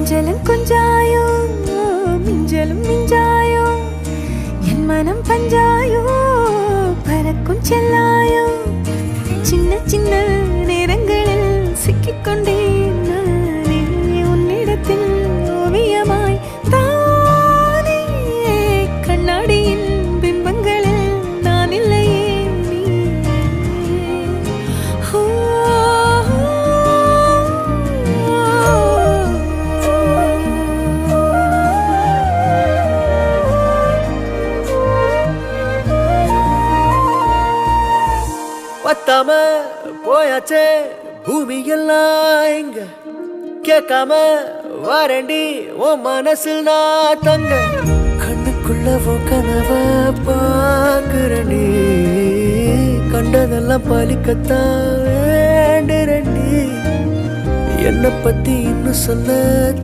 கொஞ்சலும் கொஞ்சாயோ மிஞ்சலும் மிஞ்சாயோ என் மனம் பஞ்சாயோ பறக்கும் செல்லாயோ சின்ன சின்ன நேரங்களில் சிக்கிக்கொண்டேன் நானே உன்னிடத்தில் ஓவியமாய் தானே கண்ணாடியின் பிம்பங்களில் நான் இல்லையே நீ பத்தாம போயாச்சே பூமி எல்லாம் இங்க கேட்காம வாரண்டி உன் மனசில் நான் தங்க கண்ணுக்குள்ள கனவ பாக்குறண்டி கண்டதெல்லாம் பலிக்கத்தான் வேண்டுறண்டி என்னை பத்தி இன்னும் சொல்ல